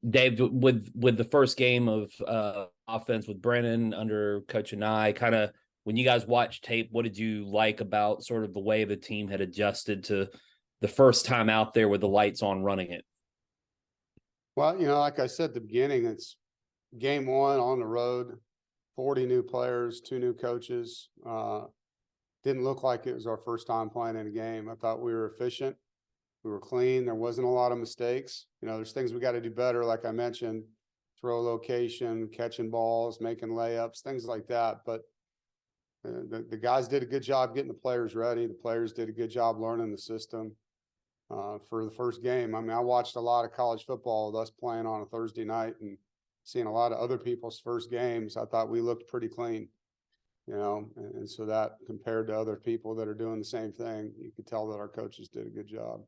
Dave, with the first game of offense with Brennan under Coach and I, kind of when you guys watched tape, what did you like about sort of the way the team had adjusted to the first time out there with the lights on running it? Well, like I said at the beginning, it's game one on the road, 40 new players, 2 new coaches. Didn't look like it was our first time playing in a game. I thought we were efficient. We were clean. There wasn't a lot of mistakes. There's things we got to do better, like I mentioned, throw location, catching balls, making layups, things like that. But the guys did a good job getting the players ready. The players did a good job learning the system for the first game. I mean, I watched a lot of college football with us playing on a Thursday night and seeing a lot of other people's first games. I thought we looked pretty clean, and so that compared to other people that are doing the same thing, you could tell that our coaches did a good job.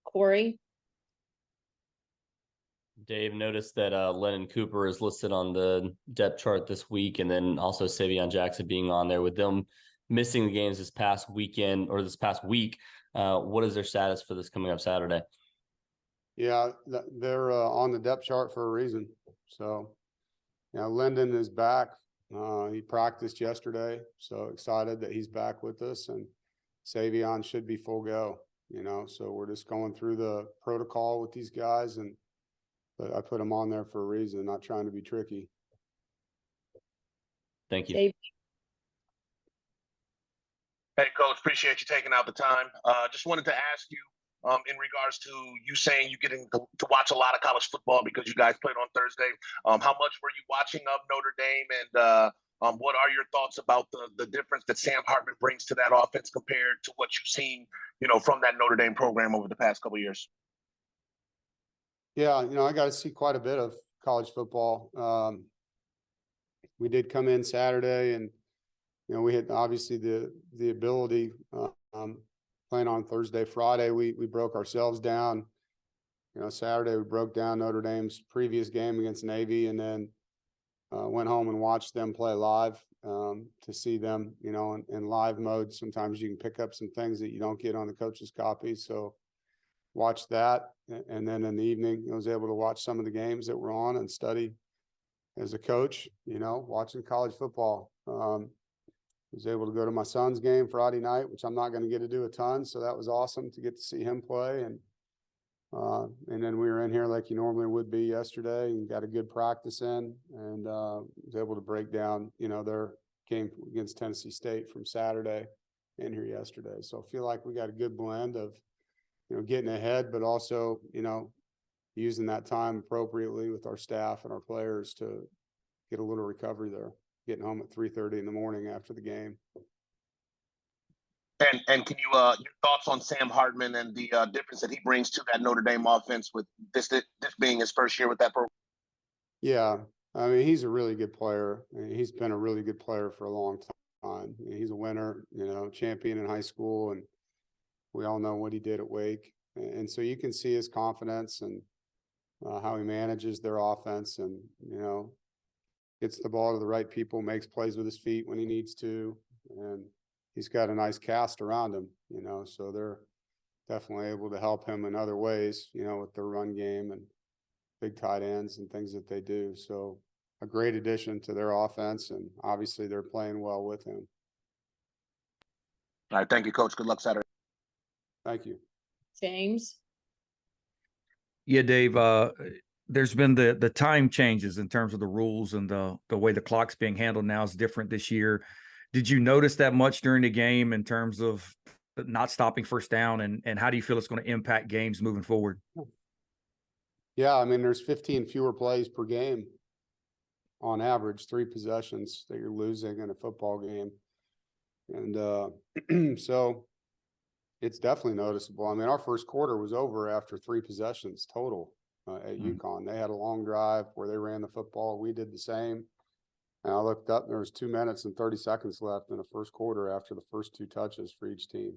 Corey? Dave, noticed that Lennon Cooper is listed on the depth chart this week, and then also Savion Jackson being on there. With them missing the games this past weekend or this past week, what is their status for this coming up Saturday? Yeah, they're on the depth chart for a reason. So, Lyndon is back. He practiced yesterday, so excited that he's back with us, and Savion should be full go. So we're just going through the protocol with these guys, but I put them on there for a reason, not trying to be tricky. Thank you. Dave? Hey, Coach, appreciate you taking out the time. Just wanted to ask you, in regards to you saying you're getting to watch a lot of college football because you guys played on Thursday. How much were you watching of Notre Dame, and what are your thoughts about the difference that Sam Hartman brings to that offense compared to what you've seen, from that Notre Dame program over the past couple of years? Yeah, I got to see quite a bit of college football. We did come in Saturday, and we had obviously the ability. Playing on Thursday, Friday, we broke ourselves down. Saturday we broke down Notre Dame's previous game against Navy, and then went home and watched them play live to see them, in live mode. Sometimes you can pick up some things that you don't get on the coach's copy. So watched that, and then in the evening I was able to watch some of the games that were on and study as a coach, watching college football. Was able to go to my son's game Friday night, which I'm not going to get to do a ton. So that was awesome to get to see him play. And then we were in here like you normally would be yesterday and got a good practice in, and was able to break down, their game against Tennessee State from Saturday in here yesterday. So I feel like we got a good blend of, getting ahead, but also, using that time appropriately with our staff and our players to get a little recovery there. Getting home at 3:30 in the morning after the game. And can you your thoughts on Sam Hartman and the difference that he brings to that Notre Dame offense with this being his first year with that program? Yeah, I mean, he's a really good player. He's been a really good player for a long time. He's a winner, champion in high school, and we all know what he did at Wake. And so you can see his confidence and how he manages their offense, and gets the ball to the right people, makes plays with his feet when he needs to, and he's got a nice cast around him, so they're definitely able to help him in other ways, with their run game and big tight ends and things that they do. So a great addition to their offense, and obviously they're playing well with him. All right, thank you, Coach. Good luck Saturday. Thank you. James? Yeah, Dave, there's been the time changes in terms of the rules, and the way the clock's being handled now is different this year. Did you notice that much during the game in terms of not stopping first down, and how do you feel it's going to impact games moving forward? Yeah, I mean, there's 15 fewer plays per game on average, 3 possessions that you're losing in a football game. And so it's definitely noticeable. I mean, our first quarter was over after 3 possessions total at UConn. They had a long drive where they ran the football. We did the same. And I looked up, and there was 2 minutes and 30 seconds left in the first quarter after the first 2 touches for each team.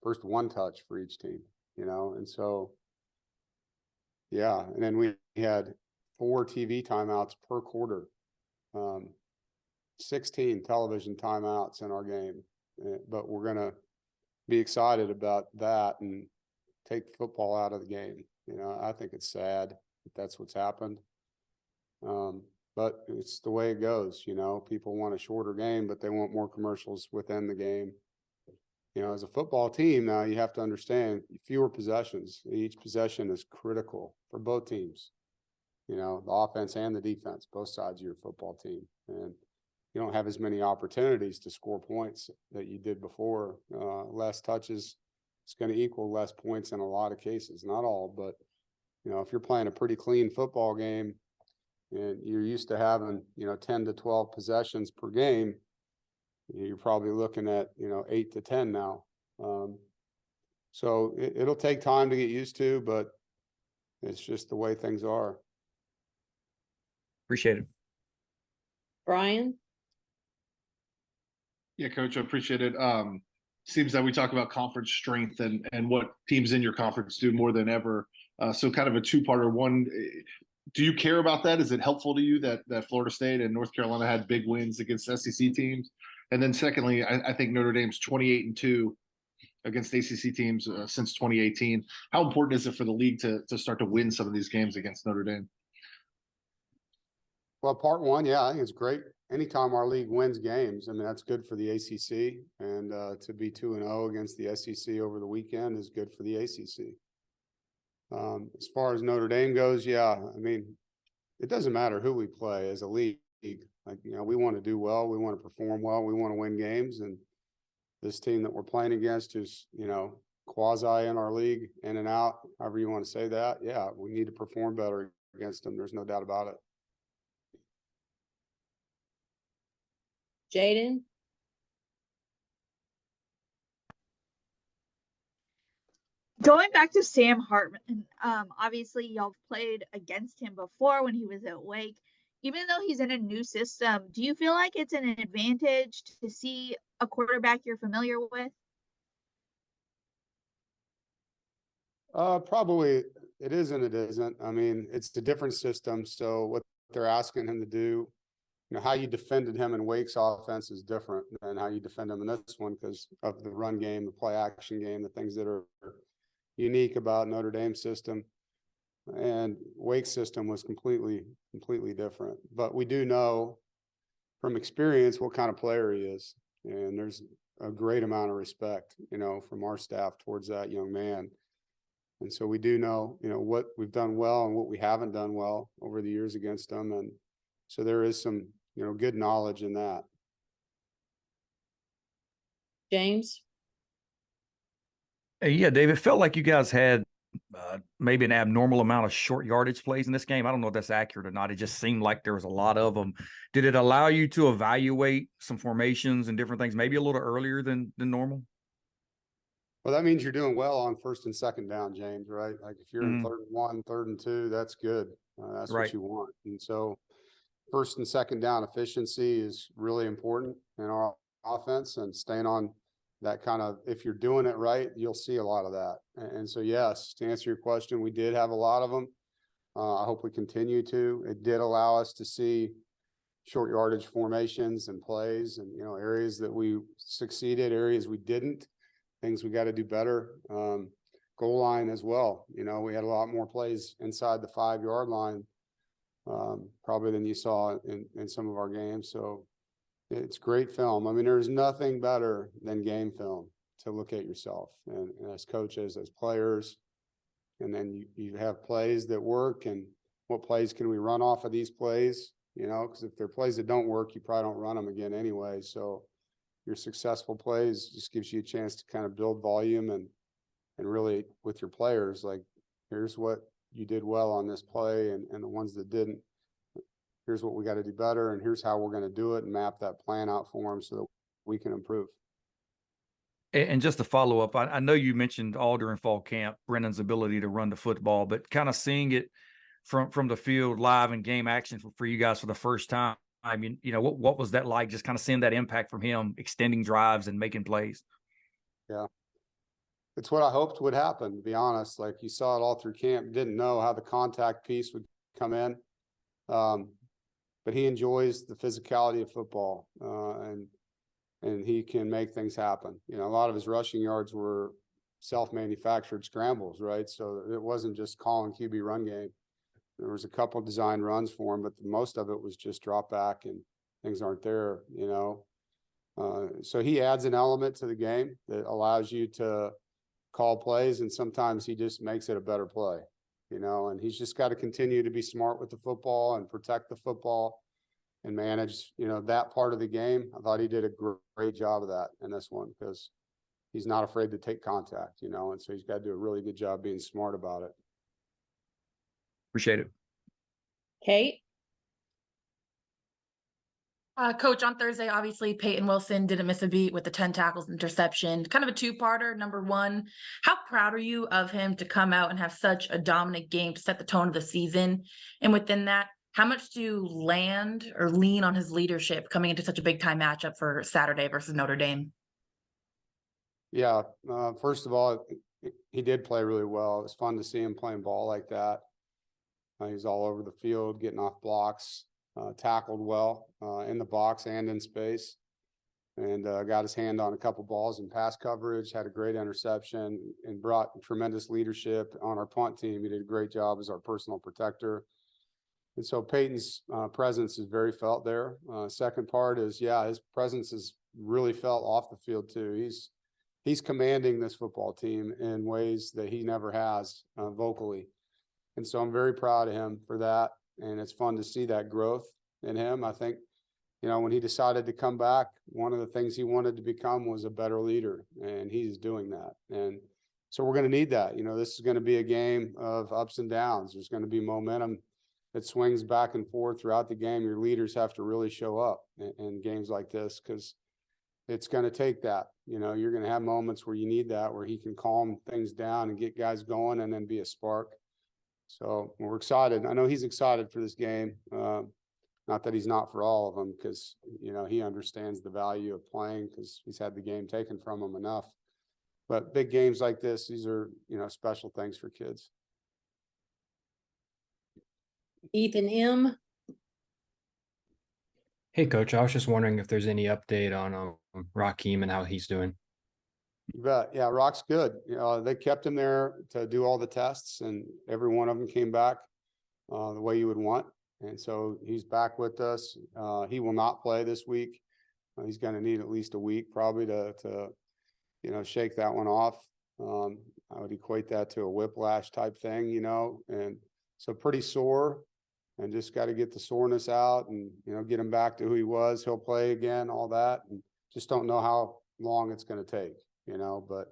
First 1 touch for each team, and so, yeah. And then we had 4 TV timeouts per quarter, 16 television timeouts in our game. But we're going to be excited about that and take football out of the game. You know, I think it's sad that that's what's happened. But it's the way it goes, you know, people want a shorter game, but they want more commercials within the game. You know, as a football team now, you have to understand fewer possessions. Each possession is critical for both teams. You know, the offense and the defense, both sides of your football team. And you don't have as many opportunities to score points that you did before. Less touches, it's going to equal less points in a lot of cases, not all, but you know, if you're playing a pretty clean football game and you're used to having, you know, 10 to 12 possessions per game, you're probably looking at, you know, 8 to 10 now. So it'll take time to get used to, but it's just the way things are. Appreciate it. Brian? Yeah, Coach, I appreciate it. Seems that we talk about conference strength and what teams in your conference do more than ever. So kind of a two-parter. One, do you care about that? Is it helpful to you that Florida State and North Carolina had big wins against SEC teams? And then secondly, I think Notre Dame's 28-2 against ACC teams since 2018. How important is it for the league to start to win some of these games against Notre Dame? Well, part one, yeah, I think it's great. Anytime our league wins games, I mean, that's good for the ACC, and to be 2-0 against the SEC over the weekend is good for the ACC. As far as Notre Dame goes, yeah, I mean, it doesn't matter who we play as a league. Like, you know, we want to do well, we want to perform well, we want to win games, and this team that we're playing against is, you know, quasi in our league, in and out, however you want to say that. Yeah, we need to perform better against them. There's no doubt about it. Jaden? Going back to Sam Hartman, obviously y'all played against him before when he was at Wake. Even though he's in a new system, do you feel like it's an advantage to see a quarterback you're familiar with? Probably it is and it isn't. I mean, it's a different system. So what they're asking him to do, you know, how you defended him in Wake's offense is different than how you defend him in this one because of the run game, the play action game, the things that are unique about Notre Dame's system. And Wake's system was completely different. But we do know from experience what kind of player he is. And there's a great amount of respect, you know, from our staff towards that young man. And so we do know, you know, what we've done well and what we haven't done well over the years against them. And so there is some, you know, good knowledge in that. James? Yeah, Dave, it felt like you guys had maybe an abnormal amount of short yardage plays in this game. I don't know if that's accurate or not. It just seemed like there was a lot of them. Did it allow you to evaluate some formations and different things maybe a little earlier than normal? Well, that means you're doing well on first and second down, James, right? Like if you're in 3rd and 1, 3rd and 2, that's good. That's right. what you want. And so first and second down efficiency is really important in our offense, and staying on that kind of, if you're doing it right, you'll see a lot of that. And so, yes, to answer your question, we did have a lot of them. I hope we continue to. It did allow us to see short yardage formations and plays and, you know, areas that we succeeded, areas we didn't, things we got to do better. Goal line as well. You know, we had a lot more plays inside the 5-yard line, probably than you saw in some of our games. So it's great film. I mean, there's nothing better than game film to look at yourself and as coaches, as players. And then you have plays that work, and what plays can we run off of these plays? You know, because if they're plays that don't work, you probably don't run them again anyway. So your successful plays just gives you a chance to kind of build volume and really with your players, like, here's what you did well on this play, and the ones that didn't, here's what we got to do better, and here's how we're going to do it, and map that plan out for them so that we can improve. And just to follow up, I know you mentioned all during fall camp, Brennan's ability to run the football, but kind of seeing it from the field live and game action for you guys for the first time. I mean, you know, what was that like? Just kind of seeing that impact from him, extending drives and making plays. Yeah. It's what I hoped would happen, to be honest. Like, you saw it all through camp, didn't know how the contact piece would come in. But he enjoys the physicality of football, and he can make things happen. You know, a lot of his rushing yards were self-manufactured scrambles, right? So it wasn't just calling QB run game. There was a couple of design runs for him, but most of it was just drop back and things aren't there, you know. So he adds an element to the game that allows you to call plays, and sometimes he just makes it a better play, you know, and he's just got to continue to be smart with the football and protect the football and manage, you know, that part of the game. I thought he did a great job of that in this one because he's not afraid to take contact, you know, and so he's got to do a really good job being smart about it. Appreciate it. Kate? Coach, on Thursday, obviously Peyton Wilson didn't miss a beat with the 10 tackles interception. Kind of a two-parter. Number one, how proud are you of him to come out and have such a dominant game to set the tone of the season? And within that, how much do you land or lean on his leadership coming into such a big-time matchup for Saturday versus Notre Dame? Yeah, first of all, he did play really well. It was fun to see him playing ball like that. He's all over the field, getting off blocks. Tackled well in the box and in space, and got his hand on a couple balls in pass coverage, had a great interception, and brought tremendous leadership on our punt team. He did a great job as our personal protector. And so Peyton's presence is very felt there. Second part is, yeah, his presence is really felt off the field too. He's commanding this football team in ways that he never has vocally. And so I'm very proud of him for that. And it's fun to see that growth in him. I think, you know, when he decided to come back, one of the things he wanted to become was a better leader, and he's doing that. And so we're going to need that. You know, this is going to be a game of ups and downs. There's going to be momentum that swings back and forth throughout the game. Your leaders have to really show up in games like this because it's going to take that. You know, you're going to have moments where you need that, where he can calm things down and get guys going and then be a spark. So we're excited. I know he's excited for this game. Not that he's not for all of them, because, you know, he understands the value of playing because he's had the game taken from him enough. But big games like this, these are, you know, special things for kids. Ethan M. Hey, Coach, I was just wondering if there's any update on Raheem and how he's doing. You bet. Yeah, Rock's good. You know, they kept him there to do all the tests, and every one of them came back the way you would want. And so he's back with us. He will not play this week. He's going to need at least a week probably to you know, shake that one off. I would equate that to a whiplash type thing, you know, and so pretty sore, and just got to get the soreness out and, you know, get him back to who he was. He'll play again, all that, and just don't know how long it's going to take. You know, but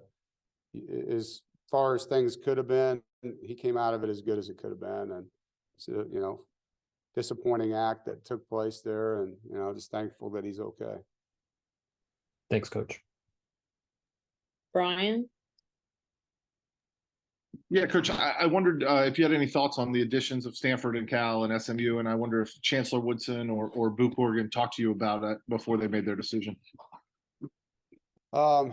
as far as things could have been, he came out of it as good as it could have been. And so, you know, disappointing act that took place there, and, you know, just thankful that he's okay. Thanks, Coach. Brian? Yeah, Coach, I wondered if you had any thoughts on the additions of Stanford and Cal and SMU, and I wonder if Chancellor Woodson or Boop Morgan talked to you about it before they made their decision. I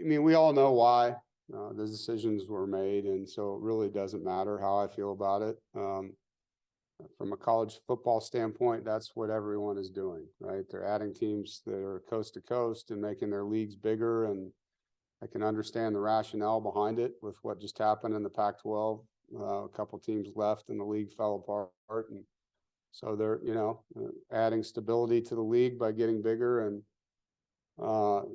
mean, we all know why the decisions were made, and so it really doesn't matter how I feel about it. From a college football standpoint, that's what everyone is doing, right? They're adding teams that are coast to coast and making their leagues bigger, and I can understand the rationale behind it with what just happened in the Pac-12. A couple teams left and the league fell apart, and so they're, you know, adding stability to the league by getting bigger. And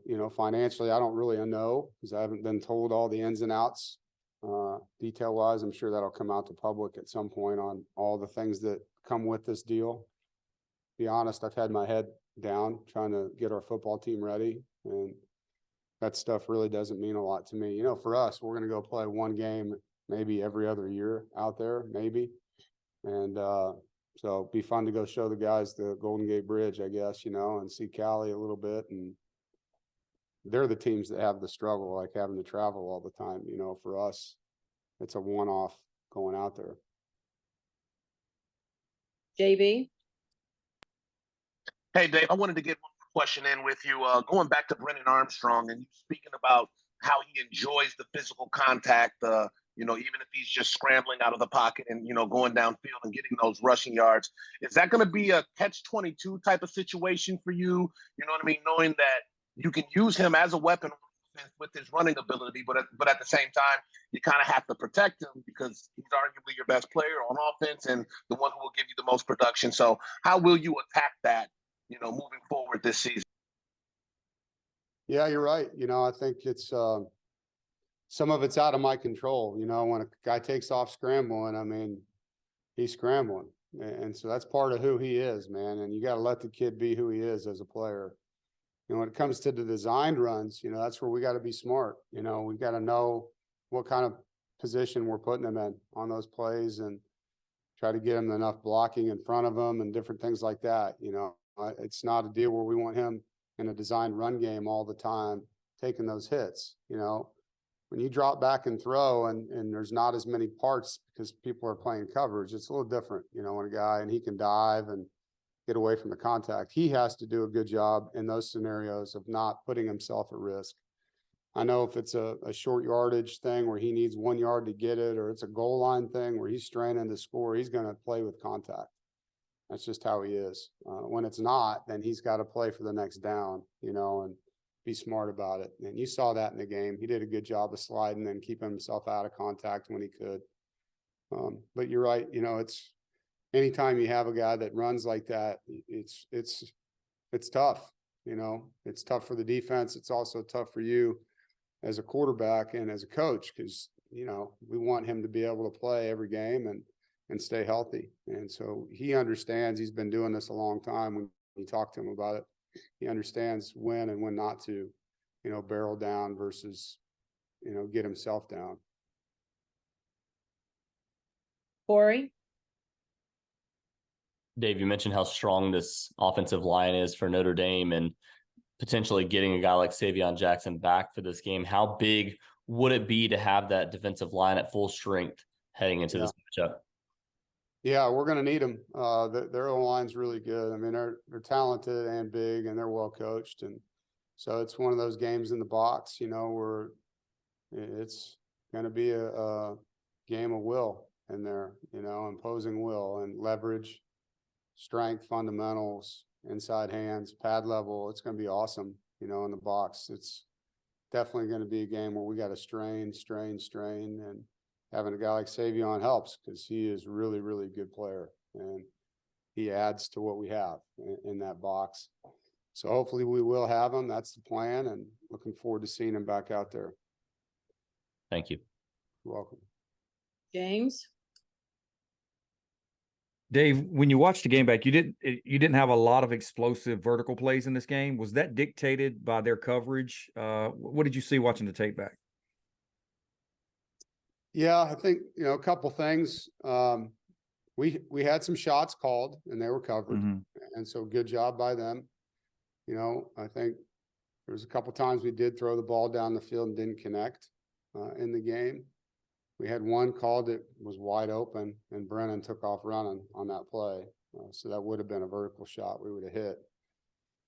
you know, financially, I don't really know because I haven't been told all the ins and outs detail wise. I'm sure that'll come out to public at some point on all the things that come with this deal. To be honest, I've had my head down trying to get our football team ready, and that stuff really doesn't mean a lot to me. You know, for us, we're going to go play one game maybe every other year out there, maybe. And so it'd be fun to go show the guys the Golden Gate Bridge, I guess, you know, and see Cali a little bit. And they're the teams that have the struggle, like having to travel all the time. You know, for us, it's a one-off going out there. JB? Hey, Dave, I wanted to get one more question in with you. Going back to Brennan Armstrong and you speaking about how he enjoys the physical contact, you know, even if he's just scrambling out of the pocket and, you know, going downfield and getting those rushing yards. Is that going to be a catch-22 type of situation for you? You know what I mean? Knowing that you can use him as a weapon on with his running ability, but at the same time, you kind of have to protect him because he's arguably your best player on offense and the one who will give you the most production. So how will you attack that, moving forward this season? Yeah, you're right. I think it's some of it's out of my control. When a guy takes off scrambling, I mean, he's scrambling. And so that's part of who he is, man. And you got to let the kid be who he is as a player. When it comes to the designed runs, that's where we got to be smart. We got to know what kind of position we're putting them in on those plays and try to get him enough blocking in front of him and different things like that. It's not a deal where we want him in a designed run game all the time, taking those hits. When you drop back and throw and there's not as many parts because people are playing coverage, it's a little different, when a guy and he can dive and get away from the contact. He has to do a good job in those scenarios of not putting himself at risk. I know if it's a short yardage thing where he needs 1 yard to get it, or it's a goal line thing where he's straining to score, he's going to play with contact. That's just how he is. When it's not, then he's got to play for the next down, and be smart about it. And you saw that in the game. He did a good job of sliding and keeping himself out of contact when he could. But you're right. It's anytime you have a guy that runs like that, it's tough. It's tough for the defense. It's also tough for you as a quarterback and as a coach, because, we want him to be able to play every game and stay healthy. And so he understands. He's been doing this a long time. When you talk to him about it, he understands when and when not to, barrel down versus, get himself down. Corey? Dave, you mentioned how strong this offensive line is for Notre Dame and potentially getting a guy like Savion Jackson back for this game. How big would it be to have that defensive line at full strength heading into this matchup? Yeah, we're going to need them. Their O-line's really good. I mean, they're talented and big, and they're well coached. And so it's one of those games in the box, where it's going to be a game of will in there, imposing will and leverage, strength, fundamentals, inside hands, pad level. It's going to be awesome, in the box. It's definitely going to be a game where we got to strain, and having a guy like Savion helps because he is really, really good player, and he adds to what we have in that box. So hopefully we will have him. That's the plan, and looking forward to seeing him back out there. Thank you. You're welcome. James? Dave, when you watched the game back, you didn't have a lot of explosive vertical plays in this game. Was that dictated by their coverage? What did you see watching the tape back? Yeah, I think, a couple things. We had some shots called and they were covered. Mm-hmm. And so good job by them. I think there was a couple times we did throw the ball down the field and didn't connect in the game. We had one called that was wide open and Brennan took off running on that play. So that would have been a vertical shot we would have hit.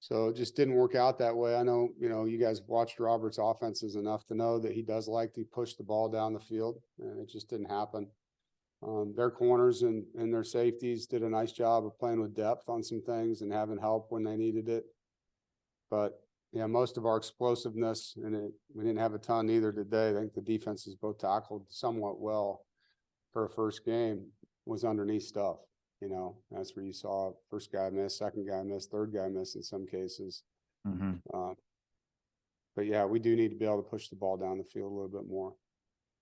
So it just didn't work out that way. I know, you guys have watched Robert's offenses enough to know that he does like to push the ball down the field, and it just didn't happen. Their corners and their safeties did a nice job of playing with depth on some things and having help when they needed it. But yeah, most of our explosiveness, and we didn't have a ton either today. I think the defenses both tackled somewhat well for a first game, was underneath stuff. That's where you saw first guy miss, second guy miss, third guy miss in some cases. Mm-hmm. But yeah, we do need to be able to push the ball down the field a little bit more.